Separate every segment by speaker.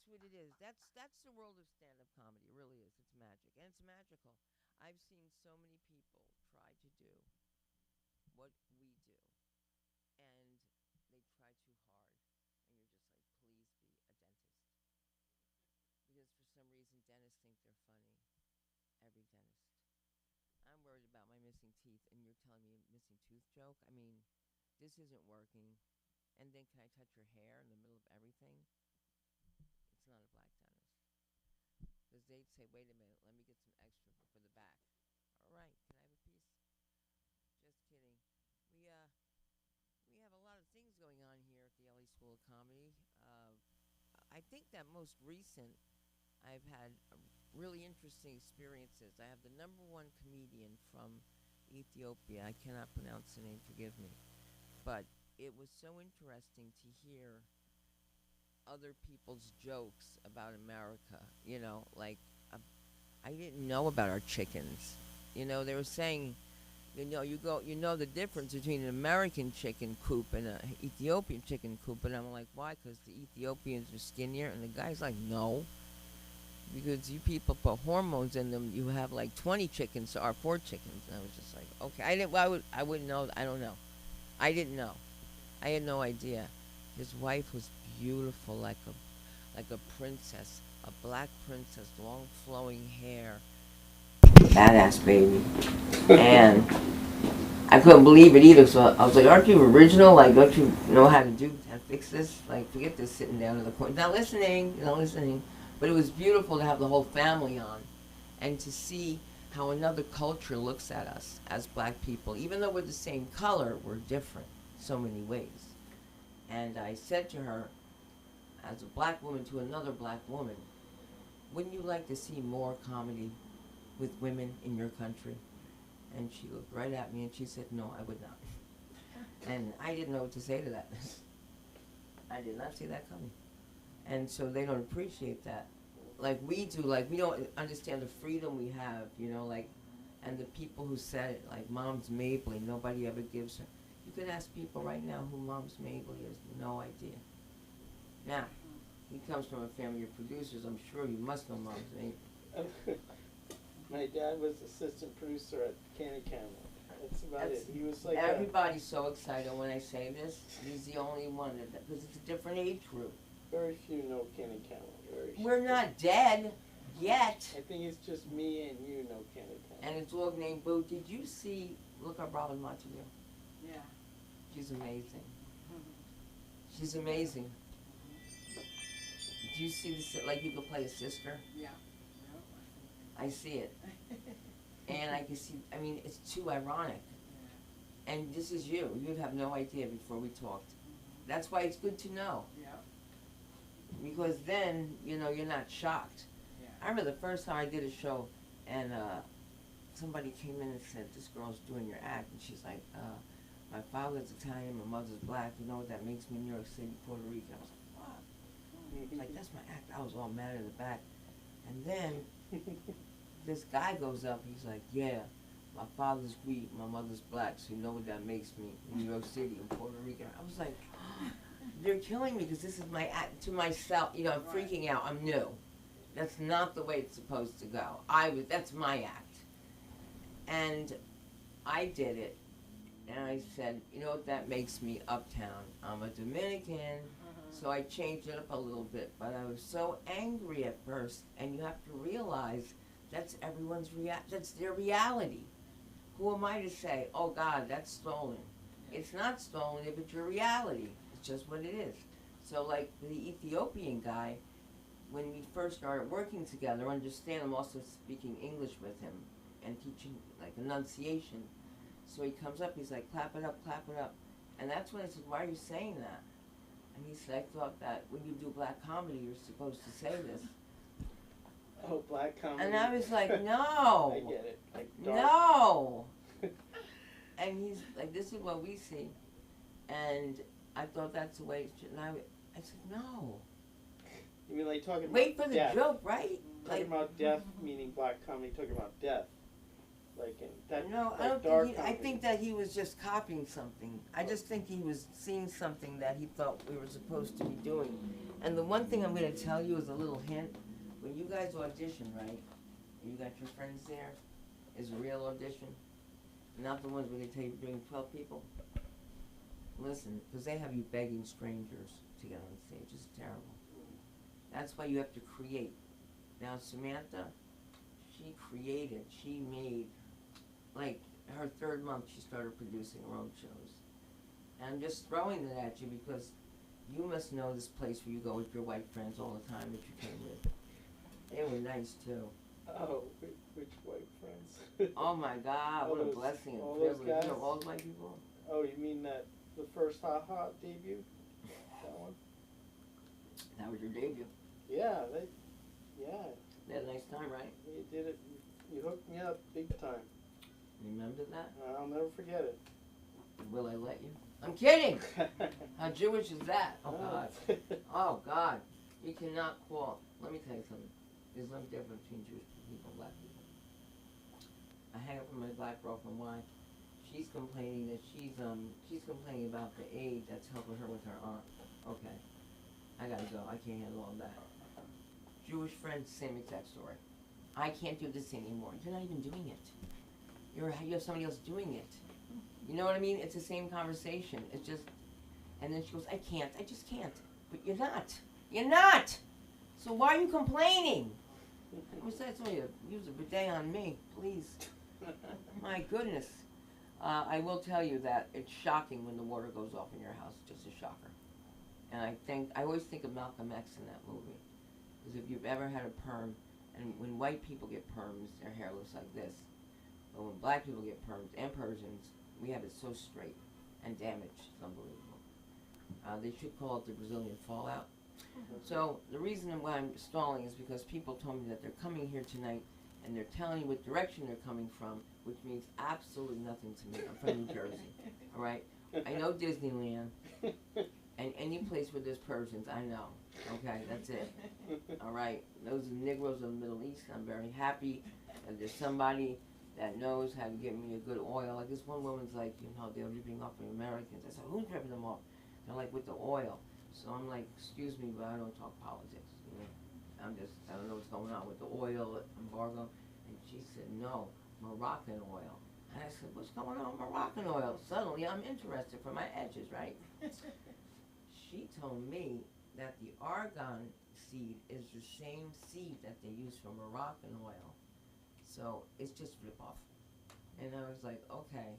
Speaker 1: what it is. That's the world of stand-up comedy. It really is. It's magic, and it's magical. I've seen so many people try to do what we do, and they try too hard, and you're just like, please be a dentist, because for some reason dentists think they're funny. Every dentist. I'm worried about my missing teeth, and you're telling me a missing tooth joke. I mean, this isn't working. And then can I touch your hair in the middle of everything? It's not a black dentist. Because they'd say, wait a minute, let me get some extra for the back. All right, can I have a piece? Just kidding. We uh we have a lot of things going on here at the LA School of Comedy. I think that most recent, I've had really interesting experiences. I have the number one comedian from Ethiopia. I cannot pronounce the name, forgive me. But it was so interesting to hear other people's jokes about America. Uh, I didn't know about our chickens. They were saying, you know the difference between an American chicken coop and an Ethiopian chicken coop. And I'm like, why? Because the Ethiopians are skinnier. And the guy's like, no. Because you people put hormones in them, you have like 20 chickens or 4 chickens. And I was just like, okay. I wouldn't know. I don't know. I didn't know. I had no idea. His wife was beautiful, like a princess, a black princess, long flowing hair, badass baby. And I couldn't believe it either. So I was like, "Aren't you original? Like, don't you know how to fix this? Like, forget this sitting down in the corner, not listening, not listening." But it was beautiful to have the whole family on, and to see how another culture looks at us as black people. Even though we're the same color, we're different so many ways. And I said to her, as a black woman to another black woman, wouldn't you like to see more comedy with women in your country? And she looked right at me and she said, no, I would not. And I didn't know what to say to that. I did not see that coming. And so they don't appreciate that. Like we do, like we don't understand the freedom we have, and the people who said it, like Mom's Mabley, nobody ever gives her. You could ask people right now who Mom's Mabley is, no idea. Now, he comes from a family of producers. I'm sure you must know Mom's Mabley.
Speaker 2: My dad was assistant producer at Candy Camel. That's about it. He was like
Speaker 1: everybody's so excited when I say this. He's the only one because it's a different age group.
Speaker 2: Very few know Candy Camel.
Speaker 1: We're not dead yet.
Speaker 2: I think it's just me and you know Candy Camel.
Speaker 1: And a dog named Boo. Did you see? Look up Robin Montague.
Speaker 3: Yeah.
Speaker 1: She's amazing. She's amazing. Do you see this? Like you could play a sister.
Speaker 3: Yeah.
Speaker 1: I see it. And I can see. I mean, it's too ironic. And this is you. You'd have no idea before we talked. That's why it's good to know.
Speaker 3: Yeah.
Speaker 1: Because then, you're not shocked.
Speaker 3: Yeah.
Speaker 1: I remember the first time I did a show, and somebody came in and said, this girl's doing your act. And she's like, my father's Italian, my mother's black. You know what that makes me in New York City, Puerto Rico? I was like, what? Like, that's my act. I was all mad in the back. And then this guy goes up. He's like, yeah, my father's Greek, my mother's black. So you know what that makes me in New York City and Puerto Rico? I was like, they're killing me because this is my act to myself. I'm freaking out. I'm new. That's not the way it's supposed to go. That's my act. And I did it. And I said, you know what that makes me uptown? I'm a Dominican. So I changed it up a little bit. But I was so angry at first. And you have to realize that's that's their reality. Who am I to say, oh God, that's stolen? It's not stolen if it's your reality. It's just what it is. So like the Ethiopian guy, when we first started working together, understand I'm also speaking English with him and teaching like enunciation. So he comes up, he's like, clap it up, clap it up. And that's when I said, why are you saying that? And he said, I thought that when you do black comedy, you're supposed to say this.
Speaker 2: Oh, black comedy.
Speaker 1: And I was like, no.
Speaker 2: I get it. Like dark.
Speaker 1: No. And he's like, this is what we see. And I thought that's the way it should. And I said, no.
Speaker 2: You mean like talking
Speaker 1: Wait
Speaker 2: about
Speaker 1: for the
Speaker 2: death.
Speaker 1: joke, right?
Speaker 2: Talking about death, meaning black comedy, talking about death. like in that.
Speaker 1: No,
Speaker 2: like
Speaker 1: I don't
Speaker 2: dark
Speaker 1: think he, I
Speaker 2: comedy.
Speaker 1: think that he was just copying something. I just think he was seeing something that he thought we were supposed to be doing. And the one thing I'm going to tell you is a little hint. When you guys audition, right, and you got your friends there, is a real audition. Not the ones where they tell you bring 12 people. Listen, because they have you begging strangers to get on stage. It's terrible. That's why you have to create. Now, Samantha, she created, she made, like, her third month she started producing her own shows. And I'm just throwing that at you because you must know this place where you go with your white friends all the time that you came with. They were nice, too.
Speaker 2: Oh, which white friends?
Speaker 1: Oh, my God, what a blessing and privilege. You know all those white people?
Speaker 2: Oh, you mean the first Ha Ha debut? That one?
Speaker 1: That was your debut.
Speaker 2: Yeah, yeah.
Speaker 1: They had a nice time, right?
Speaker 2: You did it. You hooked me up big time.
Speaker 1: Remember that?
Speaker 2: I'll never forget it.
Speaker 1: Will I let you? I'm kidding! How Jewish is that? Oh, God. Oh, God. You cannot call. Let me tell you something. There's no difference between Jewish people and black people. I hang up with my black girlfriend. Why? She's complaining that she's complaining about the aide that's helping her with her aunt. Okay. I gotta go. I can't handle all that. Jewish friends, same exact story. I can't do this anymore. You're not even doing it. You have somebody else doing it. You know what I mean? It's the same conversation. It's just, and then she goes, I can't. I just can't. But you're not. You're not. So why are you complaining? Besides, use a bidet on me, please. My goodness. I will tell you that it's shocking when the water goes off in your house. Just a shocker. And I always think of Malcolm X in that movie. Because if you've ever had a perm, and when white people get perms, their hair looks like this. But when black people get perms, and Persians, we have it so straight and damaged. It's unbelievable. They should call it the Brazilian fallout. So the reason why I'm stalling is because people told me that they're coming here tonight and they're telling you what direction they're coming from, which means absolutely nothing to me. I'm from New Jersey, all right? I know Disneyland, and any place where there's Persians, I know. Okay, that's it. All right, those are Negroes of the Middle East. I'm very happy that there's somebody that knows how to give me a good oil. Like this one woman's like, you know, they're ripping off the Americans. I said, who's ripping them off? They're like, with the oil. So I'm like, excuse me, but I don't talk politics. You know, I don't know what's going on with the oil embargo. And she said, no, Moroccan oil. And I said, what's going on with Moroccan oil? Suddenly I'm interested for my edges, right? She told me that the argan seed is the same seed that they use for Moroccan oil. So it's just flip off. And I was like, okay.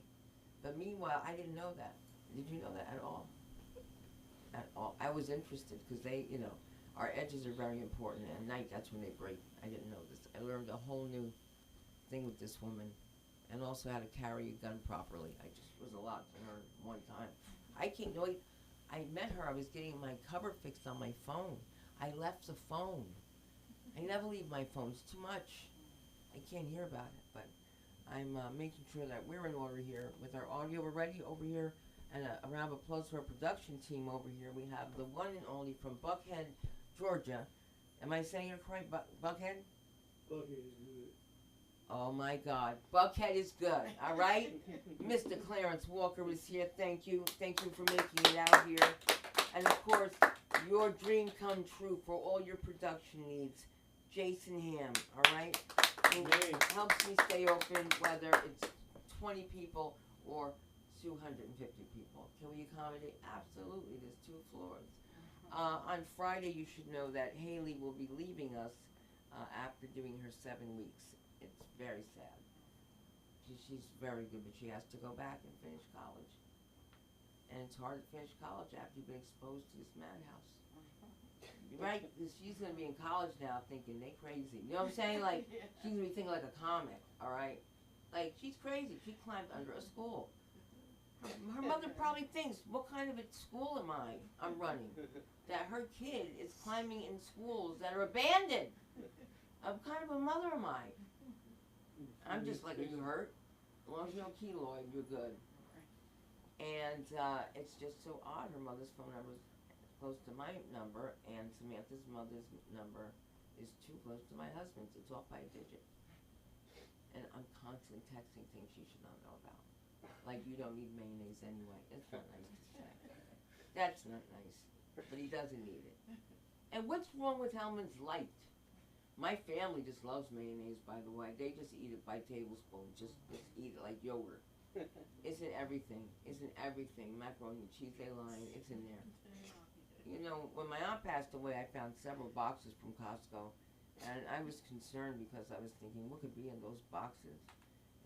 Speaker 1: But meanwhile, I didn't know that. Did you know that at all? At all. I was interested because they, you know, our edges are very important. And at night, that's when they break. I didn't know this. I learned a whole new thing with this woman. And also how to carry a gun properly. It was a lot to learn one time. I met her. I was getting my cover fixed on my phone. I left the phone. I never leave my phone. It's too much. I can't hear about it. But I'm making sure that we're in order here with our audio. We're ready over here. And a round of applause for our production team over here. We have the one and only from Buckhead, Georgia. Am I saying it correct, Buckhead?
Speaker 3: Buckhead is good.
Speaker 1: Oh my God, Buckhead is good, all right? Mr. Clarence Walker is here, thank you. Thank you for making it out here. And of course, your dream come true for all your production needs, Jason Ham, all right? Who helps me stay open, whether it's 20 people or 250 people. Can we accommodate? Absolutely, there's 2 floors. On Friday, you should know that Haley will be leaving us after doing her 7 weeks. It's very sad. She's very good, but she has to go back and finish college. And it's hard to finish college after you've been exposed to this madhouse. Right? She's going to be in college now thinking they crazy. You know what I'm saying? Like, she's going to be thinking like a comic, all right? Like, she's crazy. She climbed under a school. Her mother probably thinks, what kind of a school am I'm running? That her kid is climbing in schools that are abandoned. What kind of a mother am I? I'm just like, are you hurt? As long as you don't keloid, you're good. And it's just so odd. Her mother's phone number is close to my number, and Samantha's mother's number is too close to my husband's. It's off by a digit. and I'm constantly texting things you should not know about. Like, you don't need mayonnaise anyway. It's not nice to say. That's not nice. But he doesn't need it. And what's wrong with Hellman's Light? My family just loves mayonnaise, by the way. They just eat it by tablespoons. Just eat it like yogurt. It's in everything. It's in everything. Macaroni and cheese, they line. It's in there. You know, when my aunt passed away, I found several boxes from Costco. And I was concerned because I was thinking, what could be in those boxes?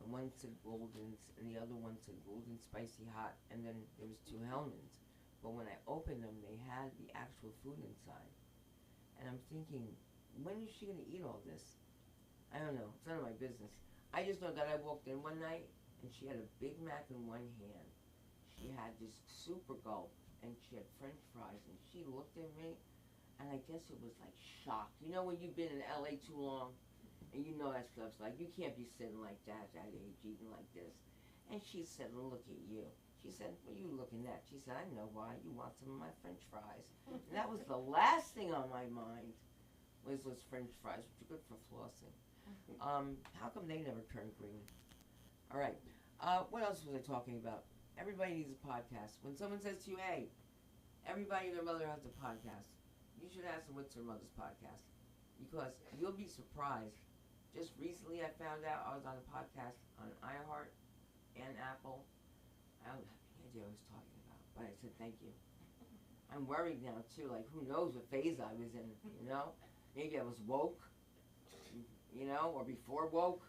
Speaker 1: And one said Golden's, and the other one said Golden Spicy Hot, and then there was 2 Hellmann's. But when I opened them, they had the actual food inside. And I'm thinking, when is she going to eat all this? I don't know. It's none of my business. I just know that I walked in one night, and she had a Big Mac in one hand. She had this super gulp, and she had French fries, and she looked at me, and I guess it was like shock. You know when you've been in LA too long, and you know that stuff's like, you can't be sitting like that at that age, eating like this. And she said, look at you. She said, what are you looking at? She said, I know why. You want some of my French fries. And that was the last thing on my mind was French fries, which are good for flossing. How come they never turn green? All right. What else was I talking about? Everybody needs a podcast. When someone says to you, hey, everybody and their mother has a podcast, you should ask them what's their mother's podcast. Because you'll be surprised. Just recently I found out I was on a podcast on iHeart and Apple. I don't have any idea what I was talking about, but I said thank you. I'm worried now too, like who knows what phase I was in, you know? Maybe I was woke, you know, or before woke.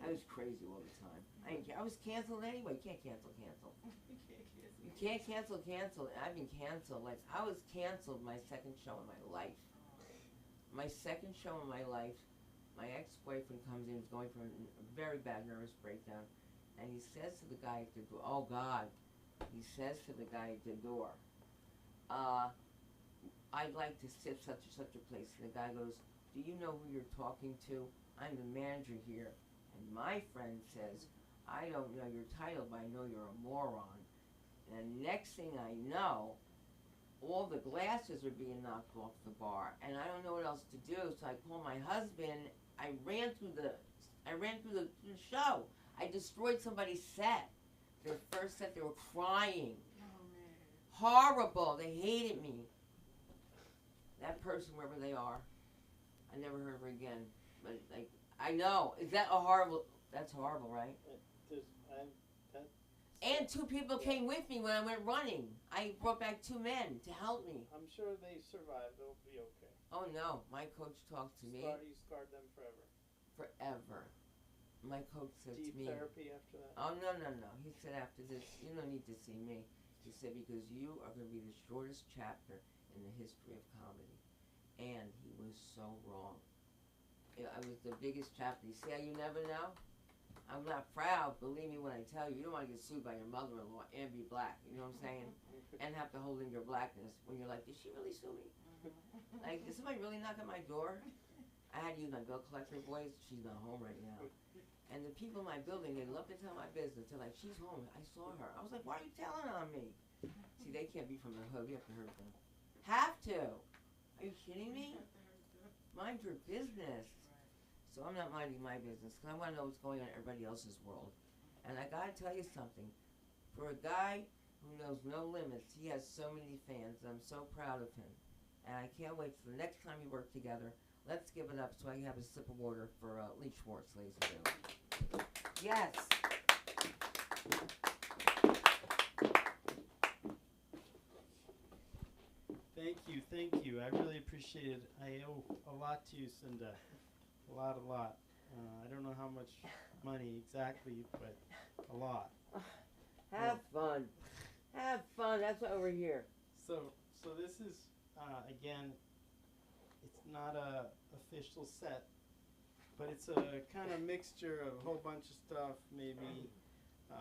Speaker 1: I was crazy all the time. I was canceled anyway. You can't cancel. You can't cancel. I've been canceled. Like, I was canceled my second show in my life. My second show in my life, my ex-boyfriend comes in, he's going through a very bad nervous breakdown, and he says to the guy at the door, oh God, he says to the guy at the door, I'd like to sit such and such a place. And the guy goes, do you know who you're talking to? I'm the manager here. And my friend says, I don't know your title, but I know you're a moron. And the next thing I know, all the glasses are being knocked off the bar, and I don't know what else to do. So I call my husband. I ran through the show. I destroyed somebody's set. Their first set, they were crying.
Speaker 4: Oh, man.
Speaker 1: Horrible. They hated me. That person, wherever they are, I never heard of her again. But like, I know. Is that a horrible? That's horrible, right? And 2 people came with me when I went running. I brought back 2 men to help me.
Speaker 2: I'm sure they survived. They'll be okay.
Speaker 1: Oh no, my coach talked to me.
Speaker 2: You scarred them forever.
Speaker 1: Forever. My coach said to
Speaker 2: Deep
Speaker 1: me.
Speaker 2: therapy after that?
Speaker 1: Oh no. He said after this, you don't need to see me. He said because you are going to be the shortest chapter in the history of comedy. And he was so wrong. I was the biggest chapter. You see how you never know? I'm not proud, believe me when I tell you. You don't want to get sued by your mother-in-law and be black, you know what I'm saying? And have to hold in your blackness when you're like, did she really sue me? Like, did somebody really knock at my door? I had to use my bill collector voice. She's not home right now. And the people in my building, they love to tell my business. They're like, she's home. I saw her. I was like, why are you telling on me? See, they can't be from the hood. You have to hurt them. Have to. Are you kidding me? Mind your business. So I'm not minding my business because I want to know what's going on in everybody else's world. And I got to tell you something. For a guy who knows no limits, he has so many fans. And I'm so proud of him. And I can't wait for the next time we work together. Let's give it up so I can have a sip of water for Lee Schwartz, ladies and gentlemen. Yes.
Speaker 3: Thank you. I really appreciate it. I owe a lot to you, Cinda. A lot. I don't know how much money exactly, but a lot.
Speaker 1: Have fun. Have fun. That's why we're here.
Speaker 3: So this is, again, it's not a official set, but it's a kind of mixture of a whole bunch of stuff, maybe, I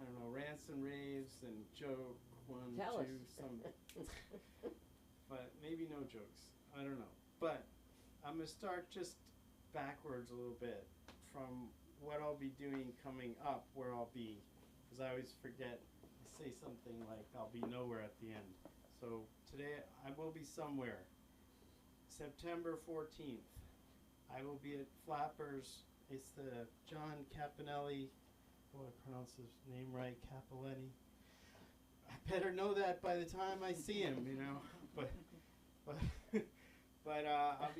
Speaker 3: don't know, rants and raves and joke, one,
Speaker 1: Tell
Speaker 3: two,
Speaker 1: us.
Speaker 3: some, but maybe no jokes. I don't know. But I'm going to start just backwards a little bit from what I'll be doing coming up, where I'll be, because I always forget. I say something like I'll be nowhere at the end. So today I will be somewhere. September 14th, I will be at Flappers It's the John Capinelli. Oh, I pronounce his name right, Capelletti. I better know that by the time I see him, you know. But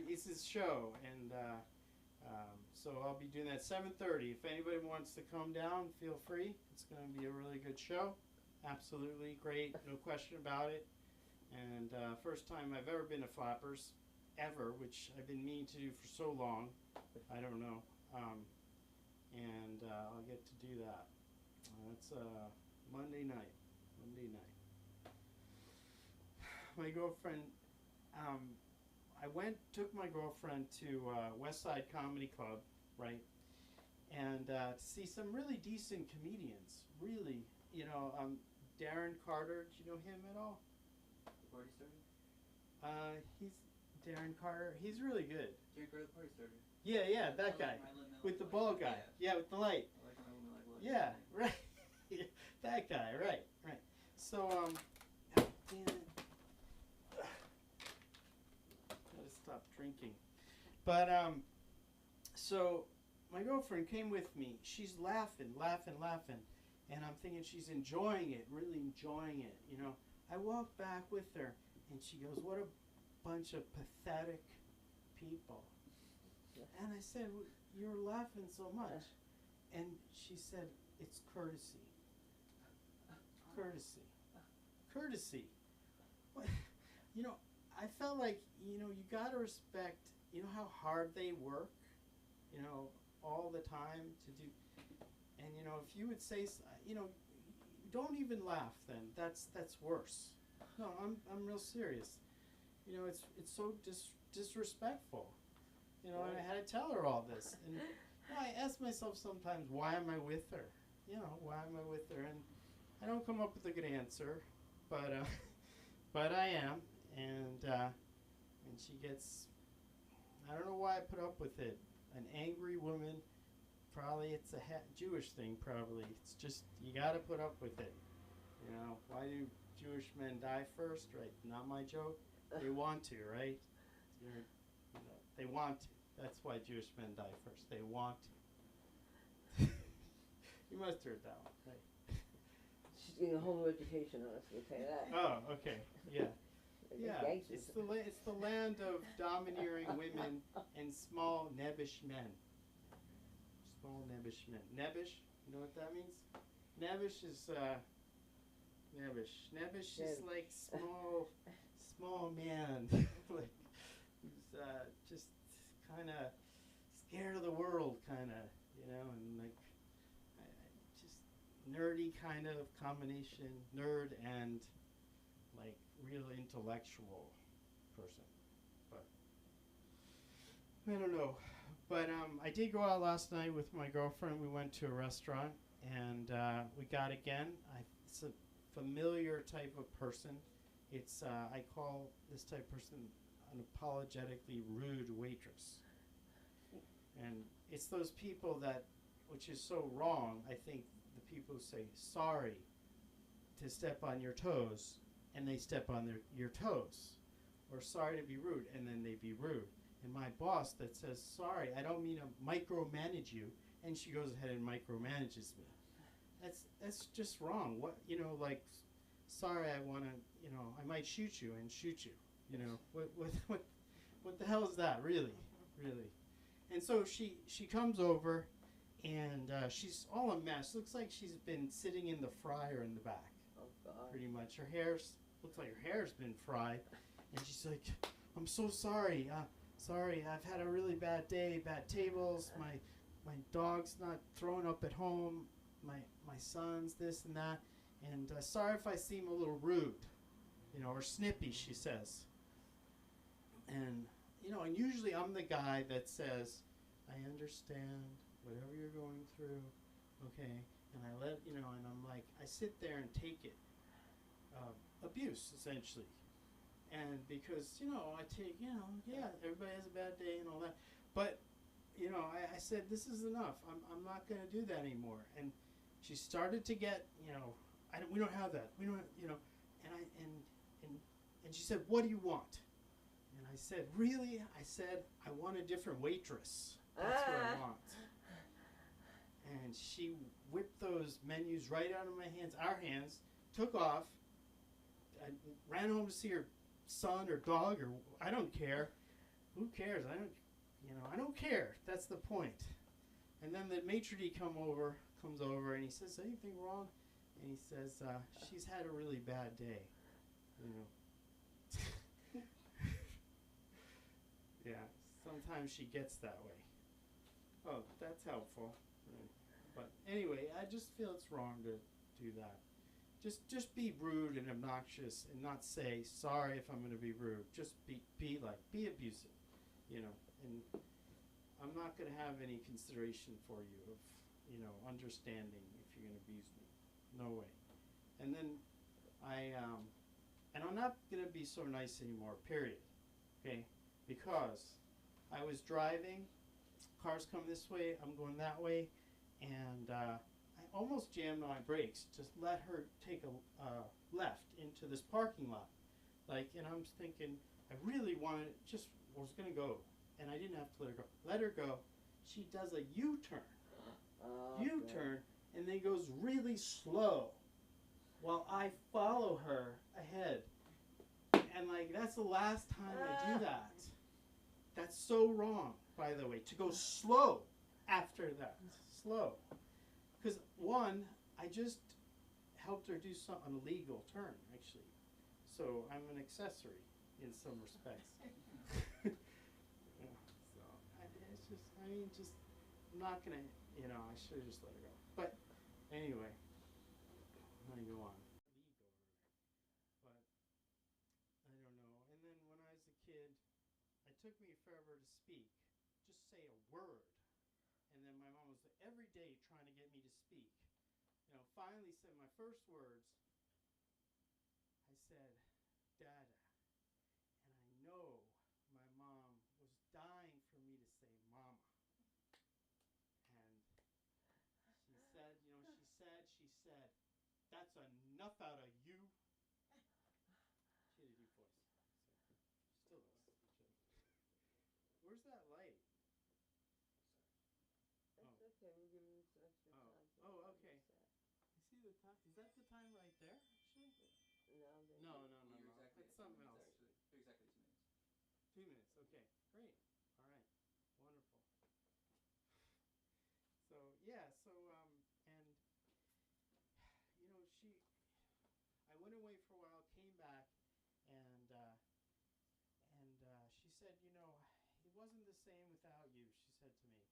Speaker 3: it's his show, and so I'll be doing that 7:30. If anybody wants to come down, feel free. It's going to be a really good show. Absolutely great, no question about it. And first time I've ever been to Flappers, ever, which I've been meaning to do for so long. I don't know. And I'll get to do that. That's Monday night. My girlfriend, I took my girlfriend to West Side Comedy Club, right? And to see some really decent comedians. Really, you know, Darren Carter. Do you know him at all?
Speaker 4: Party starter?
Speaker 3: He's Darren Carter. He's really good.
Speaker 4: Darren Carter, the party starter.
Speaker 3: Yeah, that guy. With the bald guy. Yeah, with the light.
Speaker 4: I like him when I like light.
Speaker 3: Yeah, right. That guy, right. So, damn it. Gotta stop drinking. But, so, my girlfriend came with me. She's laughing. And I'm thinking she's enjoying it, really enjoying it, you know. I walk back with her, and she goes, "What a bunch of pathetic people." And I said, "You're laughing so much." And she said, "It's courtesy. Courtesy. What? You know, I felt like, you know, you gotta respect, you know, how hard they work, you know, all the time to do. And, you know, if you would say, you know, don't even laugh then. That's worse. No, I'm real serious. You know, it's so disrespectful. You know, and I had to tell her all this. And you know, I ask myself sometimes, why am I with her? You know, why am I with her? And I don't come up with a good answer, but I am. And she gets, I don't know why I put up with it. An angry woman. Probably it's a Jewish thing, probably. It's just, you gotta put up with it. You know, why do Jewish men die first, right? Not my joke. They want to, right? You know, they want to. That's why Jewish men die first. They want to. You must have heard that one, right?
Speaker 1: She's getting a whole new education on us, we'll tell you that.
Speaker 3: Oh, okay, yeah.
Speaker 1: They're
Speaker 3: Yeah,
Speaker 1: gangsters.
Speaker 3: it's the land of domineering women and small nebbish men. Small nebbish men. Nebbish, you know what that means? Nebbish is nebbish. Nebbish is like small man, like who's just kind of scared of the world, kind of, you know, and like just nerdy kind of combination, nerd and like real intellectual person. But I don't know. But I did go out last night with my girlfriend. We went to a restaurant, and we got again. It's a familiar type of person. It's I call this type of person an apologetically rude waitress. And it's those people that, which is so wrong, I think the people who say sorry to step on your toes, and they step on your toes. Or sorry to be rude, and then they be rude. And my boss that says, sorry, I don't mean to micromanage you, and she goes ahead and micromanages me. That's just wrong. What, you know, like, sorry, I want to, you know, I might shoot you and shoot you. You know, what the hell is that, really? And so she comes over, and she's all a mess. Looks like she's been sitting in the fryer in the back.
Speaker 1: Oh, God.
Speaker 3: Pretty much. Looks like her hair's been fried. And she's like, I'm so sorry. Sorry, I've had a really bad day, bad tables, my dog's not throwing up at home, my son's this and that, and sorry if I seem a little rude, you know, or snippy, she says. And, you know, and usually I'm the guy that says, I understand whatever you're going through, okay, and I let, you know, and I'm like, I sit there and take it. Abuse, essentially. And because, you know, I take, you know, yeah, everybody has a bad day and all that. But, you know, I said, this is enough. I'm not going to do that anymore. And she started to get, you know, we don't have that. We don't, you know. And she said, what do you want? And I said, really? I said, I want a different waitress. That's what I want. and she whipped those menus right out of my hands, our hands, took off. I ran home to see her son or dog or I don't care. Who cares? I don't care. That's the point. And then the maitre d' comes over, and he says, anything wrong? And he says, she's had a really bad day. Yeah, sometimes she gets that way. Oh, that's helpful. But anyway, I just feel it's wrong to do that. Just be rude and obnoxious and not say, sorry if I'm going to be rude. Just be abusive, and I'm not going to have any consideration for you of, understanding if you're going to abuse me. No way. And then I'm not going to be so nice anymore, period. Okay? Because I was driving, cars come this way, I'm going that way, and I almost jammed on my brakes, just let her take a left into this parking lot. And I'm thinking, I really was going to go, and I didn't have to let her go. Let her go. She does a U-turn. U-turn, and then goes really slow while I follow her ahead. And that's the last time I do that. That's so wrong, by the way, to go slow after that. Slow. Because one, I just helped her do an illegal turn, actually. So I'm an accessory in some respects. I'm not going to, I should have just let her go. But anyway, I'm going to go on. But I don't know. And then when I was a kid, it took me forever to speak. Just say a word. And then my mom was every day trying to get me to speak. Finally said my first words. I said, Dada. And I know my mom was dying for me to say Mama. And she said, that's enough out of you. She had a deep voice. So, still does. Where's that light?
Speaker 1: That's okay. We're giving you some extra time.
Speaker 3: Oh, okay. You see the time? Is that the time right there, actually? No.
Speaker 4: You're exactly
Speaker 3: It's something else.
Speaker 4: You're exactly 2 minutes.
Speaker 3: 2 minutes. Okay. Great. All right. Wonderful. So yeah. And I went away for a while, came back, and she said, it wasn't the same without you. She said to me,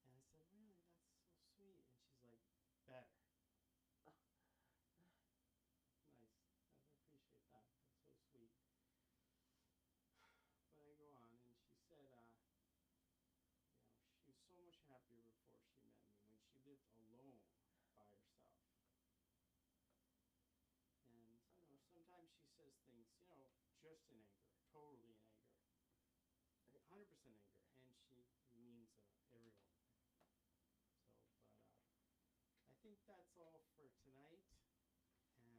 Speaker 3: and I said, really, that's so sweet. And she's like, better. Nice. I appreciate that. That's so sweet. But I go on, and she said, she was so much happier before she met me, when she lived alone by herself. And, sometimes she says things, just in anger, totally in anger, 100% anger, and she means everyone. So, but I think that's all for tonight, and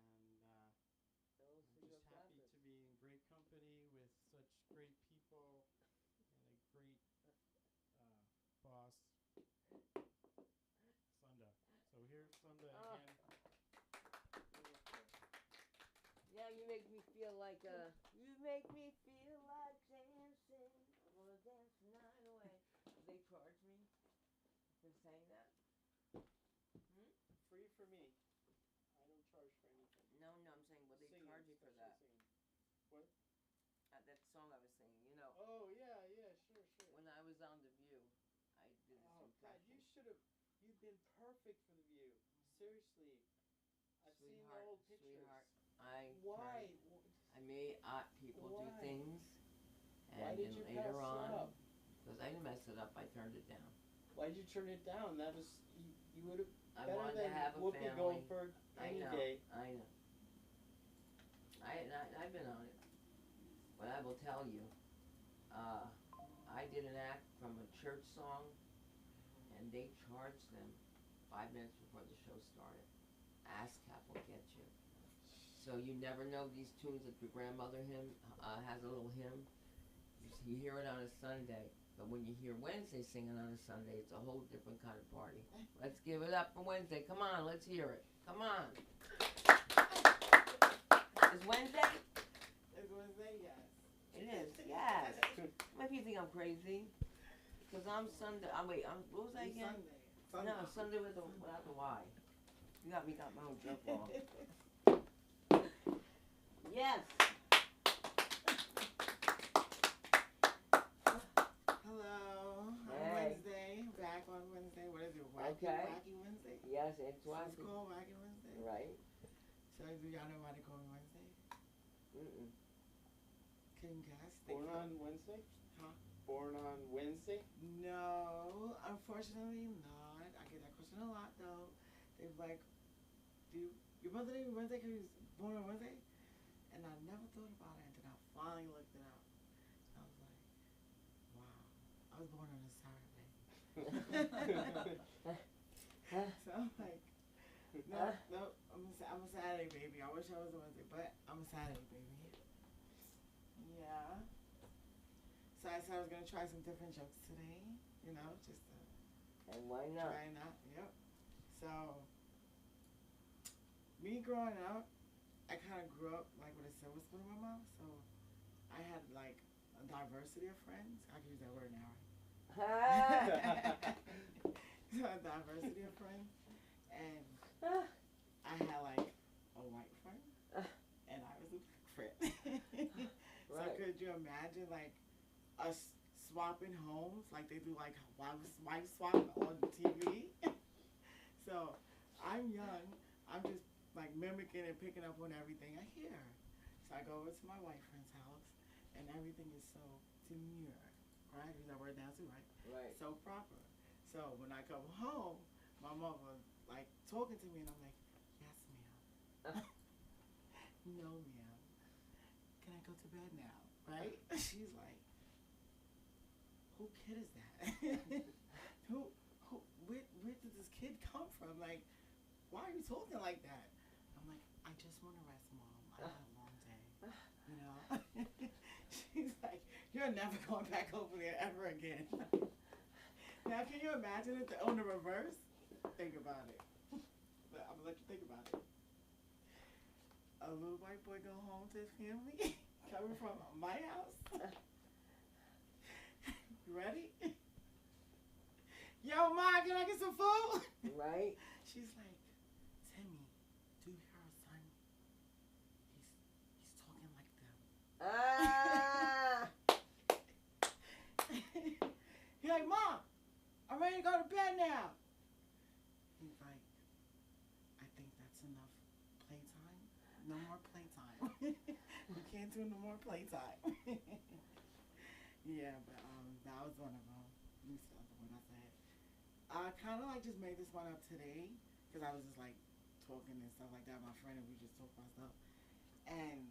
Speaker 3: I'm just happy to be in great company with such great people and a great boss, Sunda. So here's Sunda again.
Speaker 1: Yeah, you make me feel like you make me feel like dancing. I wanna dance the night away. Do they charge me for saying that?
Speaker 3: Free for me. I don't charge for anything.
Speaker 1: No, I'm saying, will they charge you for that?
Speaker 3: What?
Speaker 1: That song I was singing,
Speaker 3: Oh, yeah, sure.
Speaker 1: When I was on The View, I did this
Speaker 3: God, you've been perfect for The View. Seriously. I've seen the old pictures.
Speaker 1: Sweetheart,
Speaker 3: Why?
Speaker 1: I made people do things, and
Speaker 2: Why did you
Speaker 1: later
Speaker 2: pass
Speaker 1: on,
Speaker 2: it up?
Speaker 1: because I didn't mess it up, I turned it down.
Speaker 2: Why did you turn it down? That was you would have
Speaker 1: I
Speaker 2: better
Speaker 1: wanted
Speaker 2: than
Speaker 1: to have a
Speaker 2: Whoopi
Speaker 1: family.
Speaker 2: Goldberg any day.
Speaker 1: I know. I've been on it, but I will tell you, I did an act from a church song, and they charged them 5 minutes before the show started. ASCAP will get you. So you never know these tunes that your grandmother has a little hymn. You hear it on a Sunday. But when you hear Wednesday singing on a Sunday, it's a whole different kind of party. Let's give it up for Wednesday. Come on, let's hear it. Come on. Is Wednesday?
Speaker 2: It's Wednesday, yes.
Speaker 1: It is, yes. Maybe you think I'm crazy. Because I'm Sunday. What was that again?
Speaker 2: Sunday.
Speaker 1: No, Sunday without the Y. You got my own joke wrong. Yes.
Speaker 2: Hello.
Speaker 1: Hey.
Speaker 2: Wednesday. Back on Wednesday. What is it?
Speaker 1: Okay.
Speaker 2: Wacky Wednesday?
Speaker 1: Yes, it's
Speaker 2: It's
Speaker 1: wacky.
Speaker 2: called Wacky Wednesday?
Speaker 1: Right.
Speaker 2: So do y'all know why they call me Wednesday?
Speaker 1: Mm-mm.
Speaker 2: Can you guess?
Speaker 3: Born on Wednesday?
Speaker 2: Huh?
Speaker 3: Born on Wednesday?
Speaker 2: No, unfortunately not. I get that question a lot though. They're like, your mother named Wednesday because he was born on Wednesday? And I never thought about it until I finally looked it up. I was like, wow, I was born on a Saturday. So I'm like, no, I'm a Saturday baby. I wish I was a Wednesday, but I'm a Saturday baby. Yeah. So I said I was going to try some different jokes today, you know, just to
Speaker 1: And why not?
Speaker 2: try not, yep. So, me growing up, I kind of grew up like with a silver spoon in my mouth, so I had like a diversity of friends. I can use that word now, right? So a diversity of friends, and I had like a white friend, and I was a black friend. So
Speaker 1: Right.
Speaker 2: could you imagine like us swapping homes, like they do like wife swap on TV? So I'm young, I'm just like mimicking and picking up on everything I hear. So I go over to my white friend's house, and everything is so demure, right? Use that word now too, right?
Speaker 1: Right.
Speaker 2: So proper. So when I come home, my mother like talking to me, and I'm like, yes, ma'am. No, ma'am. Can I go to bed now? Right? She's like, who kid is that? Where did this kid come from? Like, why are you talking like that? I'm like, I just want to rest, Mom. I had a long day. You know? She's like, you're never going back over there ever again. Now, can you imagine it on the reverse? Think about it. But I'm going to let you think about it. A little white boy go home to his family, coming from my house. You ready? Yo, Ma, can I get some food?
Speaker 1: Right.
Speaker 2: She's like, Timmy, do you hear our son? He's talking like them. He's like, Mom, I'm ready to go to bed now. He's like, I think that's enough playtime. No more playtime. We can't do no more playtime. Yeah, but that was one of them. Let me see the other one I said. I kind of like just made this one up today because I was just like talking and stuff like that. My friend and we just talked about stuff, and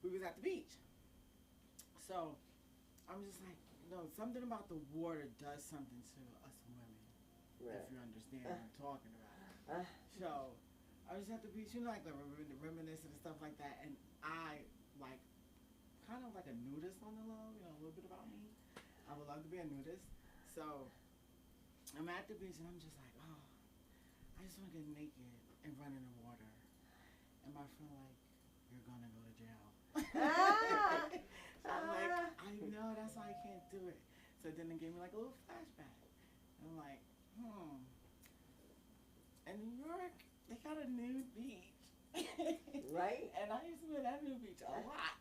Speaker 2: we was at the beach. So I'm just like, something about the water does something to us women,
Speaker 1: Right.
Speaker 2: if you understand what I'm talking about. So I was at the beach, like reminiscing and stuff like that, and I like kind of like a nudist on the low, a little bit about me. I would love to be a nudist. So I'm at the beach and I'm just like, oh, I just want to get naked and run in the water. And my friend like, you're gonna go to jail. So I'm like, I know, that's why I can't do it. So then it gave me like a little flashback. And I'm like, in New York, they got a nude beach.
Speaker 1: Right.
Speaker 2: And I used to be at that nude beach a lot.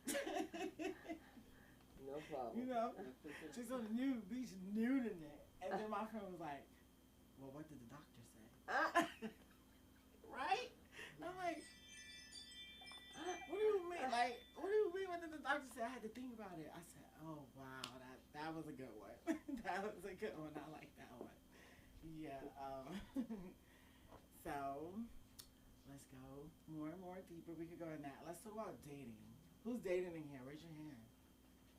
Speaker 1: No problem.
Speaker 2: She's on the nude beach, nude in it. And then my friend was like, well, what did the doctor say? Right? I'm like, what do you mean? Like, what do you mean? What did the doctor say? I had to think about it. I said, oh, wow, that was a good one. That was a good one. I like that one. Yeah. So, let's go more and more deeper. We could go in that. Let's talk about dating. Who's dating in here? Raise your hand.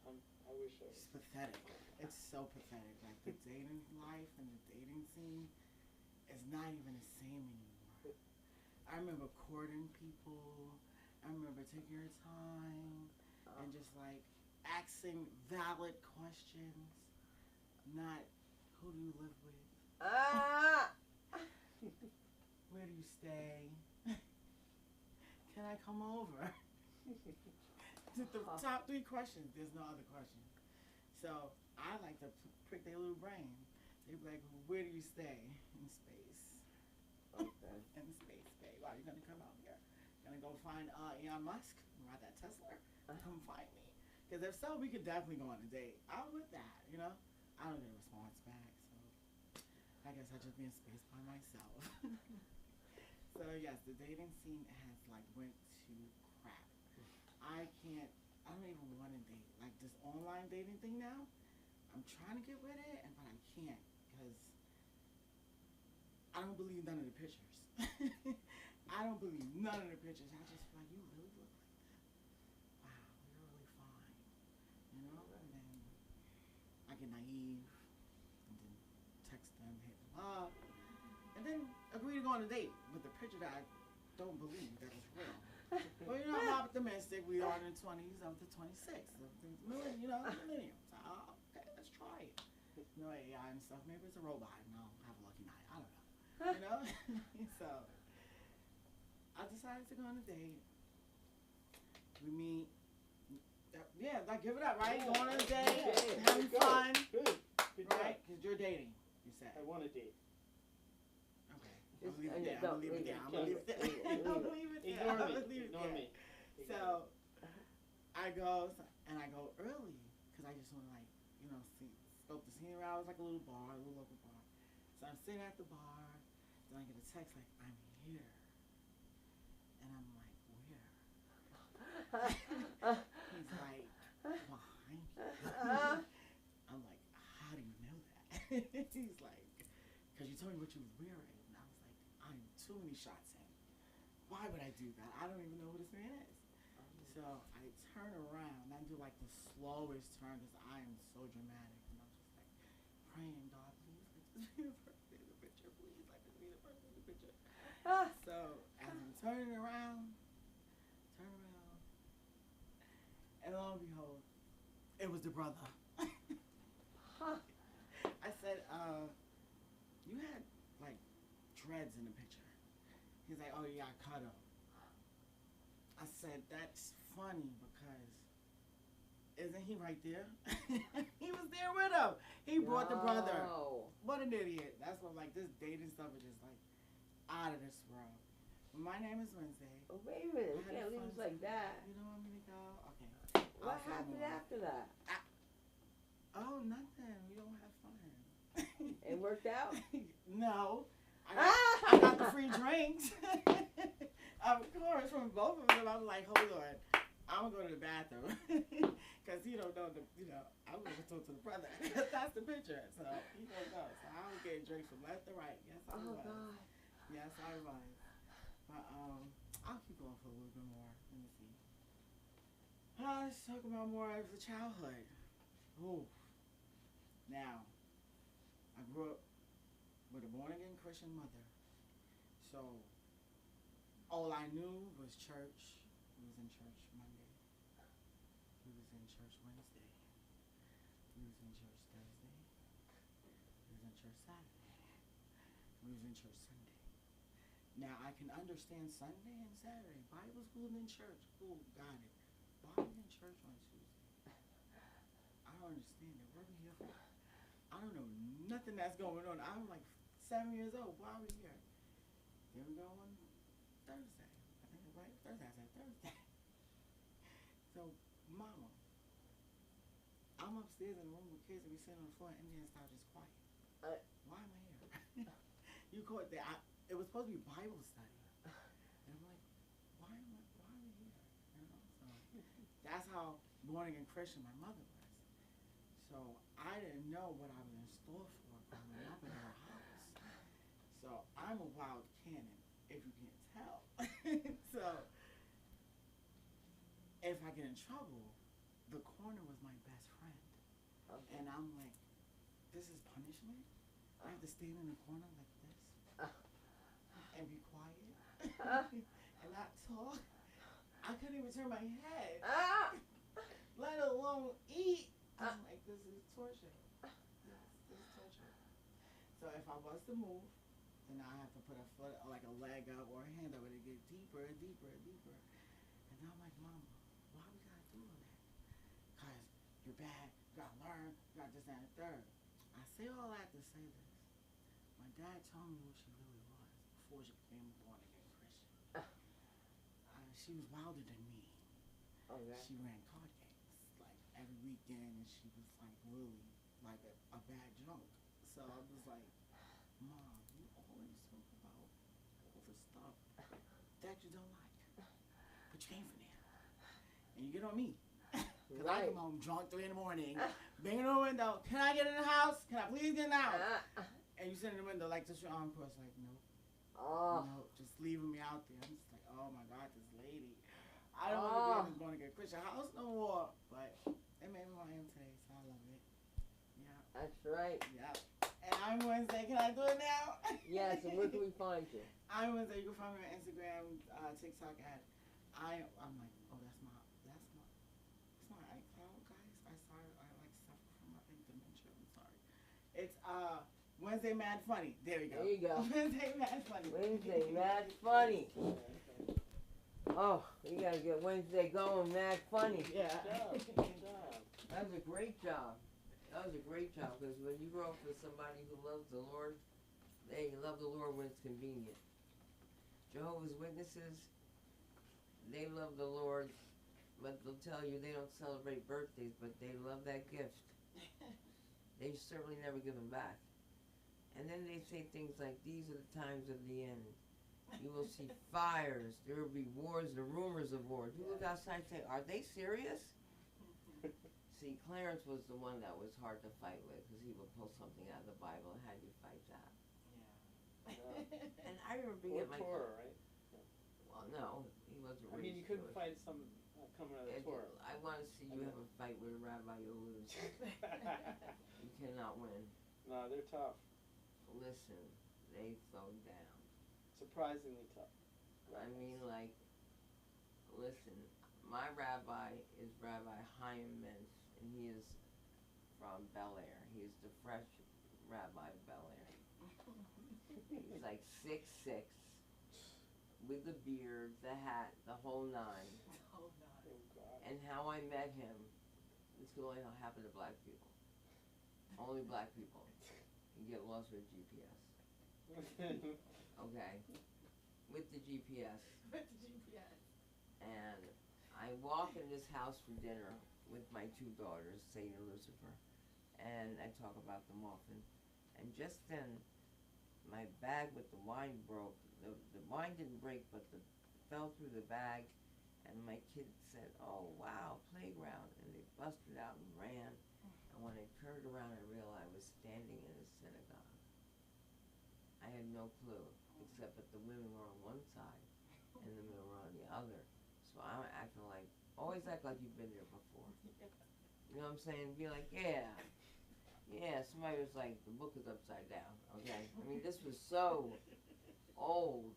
Speaker 3: I wish I was.
Speaker 2: It's pathetic. It's so pathetic. Like, the dating life and the dating scene is not even the same anymore. I remember courting people. I remember taking your time and just, like, asking valid questions. not who do you live with,
Speaker 1: Ah.
Speaker 2: where do you stay, can I come over? The top 3 questions. There's no other questions. So I like to prick their little brain. They be like, where do you stay? In space.
Speaker 1: Okay.
Speaker 2: In space, babe. Are you gonna come out here? Gonna go find Elon Musk? Ride that Tesla? Come find me. Because if so, we could definitely go on a date. I'm with that, you know? I don't get a response back, so I guess I'll just be in space by myself. So yes, the dating scene has like went to crap. I don't even want to date. Like this online dating thing now, I'm trying to get with it, but I can't because I don't believe none of the pictures. I don't believe none of the pictures. I just feel like you really look like that. Wow, you're really fine. You know? And then I get naive and then text them, hit them up, and then agree to go on a date with the picture that I don't believe that is real. Well, you know, I'm optimistic. We are in the 20s of the 26th of the millennium. So, okay, let's try it. You know, AI and stuff. Maybe it's a robot and I'll have a lucky night. I don't know. You know? So, I decided to go on a date. We meet. Yeah, like give it up, right? Going on a date, having fun.
Speaker 3: Good. Good
Speaker 2: Right? Because you're dating, you said.
Speaker 3: I want a date.
Speaker 2: I'm gonna leave it there. I'm gonna leave it there. I'm gonna leave it there. I'm gonna leave it there.
Speaker 3: Ignore me. Ignore me.
Speaker 2: So I go early because I just want to scope the scenery out. It was like a little bar, a little local bar. So I'm sitting at the bar. Then I get a text like, "I'm here," and I'm like, "Where?" He's like, "Behind you." I'm like, "How do you know that?" He's like, "Because you told me what you was wearing." And I was like, "I'm too many shots in. Why would I do that? I don't even know who this man is." So I turn around and I do like the slowest turn because I am so dramatic. And I'm just like praying, God, please let this be the person in the picture. Please let this be the person in the picture. So as I'm turning around, and lo and behold, it was the brother. I said, you had like dreads in the picture. He's like, "Oh yeah, I cut them." I said, "That's funny because isn't he right there?" He was there with him. He brought the brother. What an idiot. That's what this dating stuff is just like out of this world. My name is Wednesday.
Speaker 1: Oh, wait a minute. We can't leave us like that.
Speaker 2: You know want me to go? Okay.
Speaker 1: What happened after that?
Speaker 2: Oh, nothing. We don't have fun.
Speaker 1: It worked out?
Speaker 2: No. I got the free drinks. Of course, from both of them. I was like, hold on. I'm going to go to the bathroom. Because he don't know, I'm going to talk to the brother. That's the picture. So he don't know. So I was getting drinks from left to right. Yes, I was.
Speaker 1: God.
Speaker 2: Yes, I was. But I'll keep going for a little bit more. Let me see. Let's talk about more of the childhood. Ooh. Now, I grew up with a born-again Christian mother. So, all I knew was church. We was in church Monday. We was in church Wednesday. We was in church Thursday. We was in church Saturday. We was in church Sunday. Now, I can understand Sunday and Saturday. Bible school and then church. Cool, got it. Why are we in church on Tuesday? I don't understand it. What are we here for? I don't know nothing that's going on. I'm like 7 years old. Why are we here? Then we go on Thursday. I think it's right. Thursday. I said Thursday. So, Mama, I'm upstairs in the room with kids and we sitting on the floor and Indian style just quiet. Why am I here? You caught that. It was supposed to be Bible study. And I'm like, why are we here? You know? So that's how born again Christian my mother was. So I didn't know what I was in store for growing up in her house. So I'm a wild cannon, if you can't tell. So if I get in trouble, the corner was my best friend. Okay. And I'm like, this is punishment? I have to stand in the corner like this and be quiet and not talk. I couldn't even turn my head, let alone eat. I'm like, this is torture. Yes. So if I was to move, then I have to put a foot, like a leg up or a hand up, and it get deeper and deeper and deeper. And then I'm like, Mama, why we gotta do all that? Cause you're bad. You gotta learn. You got this, that, and the third. I say all that to say this. My dad told me who she really was before she became a born again Christian. She was wilder than me.
Speaker 1: Okay.
Speaker 2: She ran card games like every weekend, and she was like really like a bad drunk. So I was like, Mom, you always talk about all the stuff that you don't like, but you came from there, and you get on me. Cause I come home drunk 3 in the morning, banging on the window. Can I get in the house? Can I please get in the house? And you sit in the window like this, your arm crossed, like nope.
Speaker 1: Oh.
Speaker 2: No, just leaving me out there. I'm just like, oh my God, this lady. I don't want to be in this born again Christian house no more. But it made me who I am today, so I love it. Yeah.
Speaker 1: That's right.
Speaker 2: Yeah. And I'm Wednesday. Can I do it now?
Speaker 1: Yes, and where can we find you?
Speaker 2: I'm Wednesday. You can find me on Instagram, TikTok at I'm like, oh, that's my iCloud, guys. I like suffer from dementia. I'm sorry. It's Wednesday Mad Funny. There you go.
Speaker 1: There you go.
Speaker 2: Wednesday Mad Funny.
Speaker 1: Wednesday Mad Funny. Oh, we gotta get Wednesday going, Mad Funny.
Speaker 2: Yeah.
Speaker 3: Good job.
Speaker 1: That was a great job. That was a great job, because when you grow up with somebody who loves the Lord, they love the Lord when it's convenient. Jehovah's Witnesses, they love the Lord, but they'll tell you they don't celebrate birthdays, but they love that gift. They certainly never give them back. And then they say things like, these are the times of the end. You will see fires, there will be wars, the rumors of wars. You look outside and say, are they serious? See, Clarence was the one that was hard to fight with, because he would pull something out of the Bible and had you fight that.
Speaker 2: Yeah.
Speaker 1: And I remember being
Speaker 3: Or
Speaker 1: at my...
Speaker 3: Torah, right?
Speaker 1: Well, no, he wasn't
Speaker 3: I mean, you couldn't fight some coming out of the Torah.
Speaker 1: I want to see you have a fight with a rabbi, you'll lose. You cannot win.
Speaker 3: No, they're tough.
Speaker 1: Listen, they throw down.
Speaker 3: Surprisingly tough.
Speaker 1: I mean, like, listen, my rabbi is Rabbi Chaim Mentz, and he is from Bel Air. He is the fresh rabbi of Bel Air. He's like 6'6", with the beard, the hat, the whole nine.
Speaker 3: Oh, God.
Speaker 1: And how I met him, this could only happen to black people. Only black people. You get lost with GPS. Okay? With the GPS.
Speaker 2: With the GPS.
Speaker 1: And I walk in this house for dinner with my 2 daughters, Sadie and Lucifer, and I talk about them often. And just then, my bag with the wine broke. The wine didn't break, but it fell through the bag, and my kids said, oh, wow, playground. And they busted out and ran. And when I turned around, I realized I was standing in a synagogue. I had no clue, except that the women were on one side and the men were on the other. So I'm acting like, always act like you've been there before. You know what I'm saying? Be like, yeah, somebody was like, the book is upside down, okay? I mean, this was so old,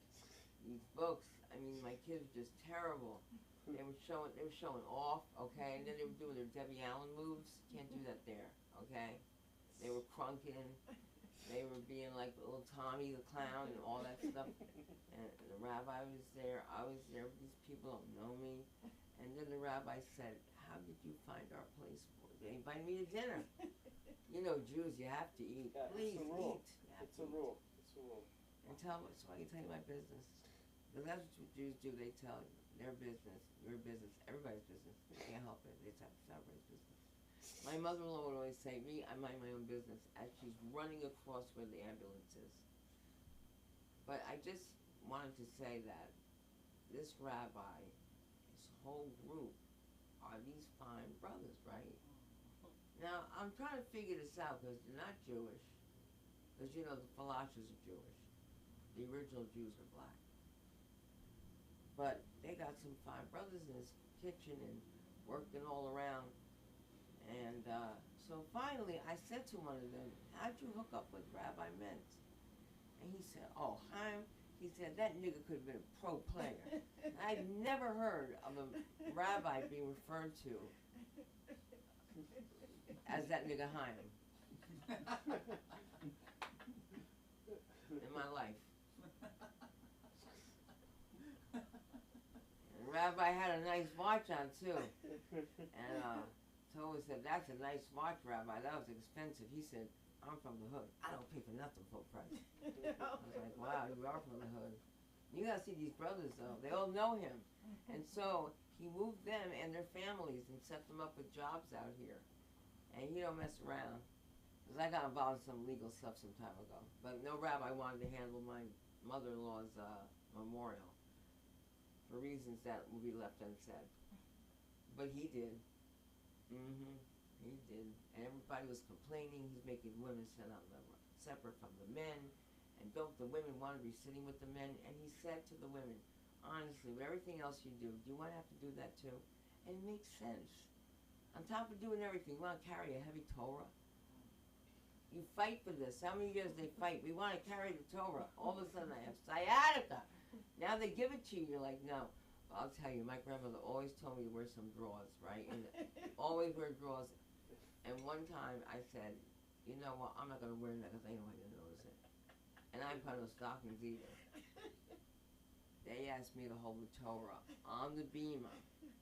Speaker 1: these books. I mean, my kids were just terrible. They were showing off, okay? And then they were doing their Debbie Allen moves. Can't do that there, okay? They were crunking. They were being like little Tommy the Clown and all that stuff. And the rabbi was there. I was there. These people don't know me. And then the rabbi said, how did you find our place? They invited me to dinner. You know, Jews, you have to eat.
Speaker 3: Yeah,
Speaker 1: Please
Speaker 3: it's a rule.
Speaker 1: eat.
Speaker 3: It's a rule. It's a rule.
Speaker 1: And so I can tell you my business. Because that's what Jews do. They tell you their business, your business, everybody's business. They can't help it. They just have to stop everybody's business. My mother-in-law would always say, I mind my own business, as she's running across where the ambulance is. But I just wanted to say that this rabbi, his whole group, are these fine brothers, right? Now, I'm trying to figure this out because they're not Jewish. Because, you know, the Falashas are Jewish. The original Jews are black. But they got some fine brothers in his kitchen and working all around. And so finally, I said to one of them, how'd you hook up with Rabbi Mentz? And he said, oh, Chaim, he said, that nigga could have been a pro player. I'd never heard of a rabbi being referred to as that nigga Chaim. in my life. And Rabbi had a nice watch on too. And Toa said, "That's a nice watch, Rabbi. That was expensive." He said, "I'm from the hood. I don't pay for nothing full price." I was like, "Wow, you are from the hood." You gotta see these brothers though. They all know him. And so he moved them and their families and set them up with jobs out here. And he don't mess around. Because I got involved in some legal stuff some time ago. But no rabbi wanted to handle my mother-in-law's memorial. For reasons that will be left unsaid. But he did. He did. And everybody was complaining. He's making women sit on the separate from the men. And don't the women want to be sitting with the men? And he said to the women, honestly, with everything else you do want to have to do that too? And it makes sense. On top of doing everything, you want to carry a heavy Torah? You fight for this. How many years they fight? We want to carry the Torah. All of a sudden I have sciatica. Now they give it to you. You're like, no. I'll tell you, my grandmother always told me to wear some drawers, right? And always wear drawers. And one time I said, you know what, I'm not going to wear that because I know I didn't notice it. And I didn't put no stockings either. They asked me to hold the Torah on the bima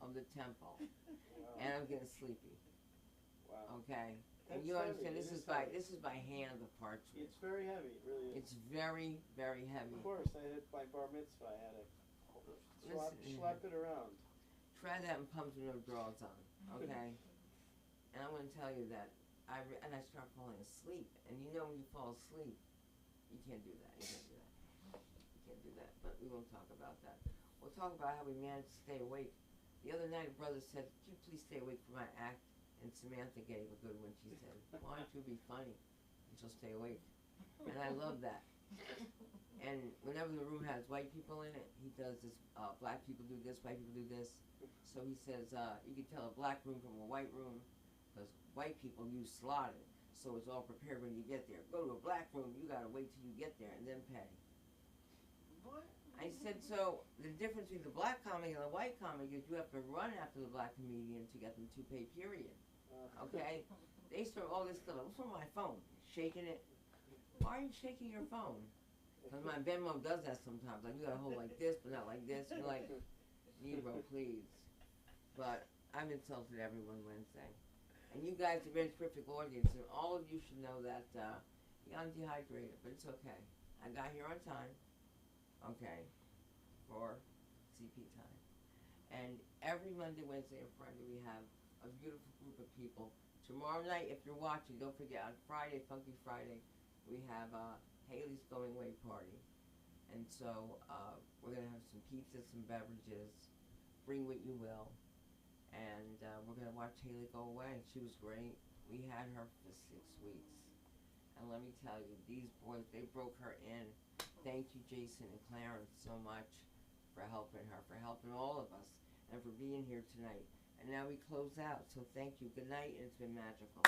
Speaker 1: of the temple.
Speaker 3: Wow.
Speaker 1: And I'm getting sleepy.
Speaker 3: Wow.
Speaker 1: Okay? And
Speaker 3: That's
Speaker 1: you understand,
Speaker 3: heavy.
Speaker 1: this is by hand, the parchment.
Speaker 3: It's very heavy, it really is.
Speaker 1: It's very, very heavy.
Speaker 3: Of course, I had my bar mitzvah, I had to schlep it around.
Speaker 1: Try that and pump no drawers on, okay? And I'm going to tell you that I start falling asleep. And you know when you fall asleep, you can't do that. You can't do that. You can't do that. But we won't talk about that. We'll talk about how we managed to stay awake. The other night, a brother said, "Could you please stay awake for my act?" And Samantha gave a good one. She said, "Why don't you be funny? And she'll stay awake." And I love that. And whenever the room has white people in it, he does this, black people do this, white people do this. So he says, you can tell a black room from a white room, because white people use slotted. So it's all prepared when you get there. Go to a black room, you gotta wait till you get there and then pay.
Speaker 2: What?
Speaker 1: I said, so the difference between the black comic and the white comic is you have to run after the black comedian to get them to pay, period. Okay? They start all this stuff. What's on my phone? Shaking it. Why are you shaking your phone? Because my Venmo does that sometimes. Like, you gotta hold like this, but not like this. You're like, Negro, please. But I've insulted everyone Wednesday. And you guys are a very terrific audience, and all of you should know that I'm dehydrated, but it's okay. I got here on time, okay, for CP time. And every Monday, Wednesday, and Friday, we have a beautiful group of people. Tomorrow night, if you're watching, don't forget, on Friday, Funky Friday, we have Haley's Going Away party. And so we're going to have some pizza, some beverages, bring what you will. And we're going to watch Haley go away. She was great. We had her for 6 weeks. And let me tell you, these boys, they broke her in. Thank you, Jason and Clarence, so much for helping her, for helping all of us, and for being here tonight. And now we close out. So thank you. Good night, and it's been magical.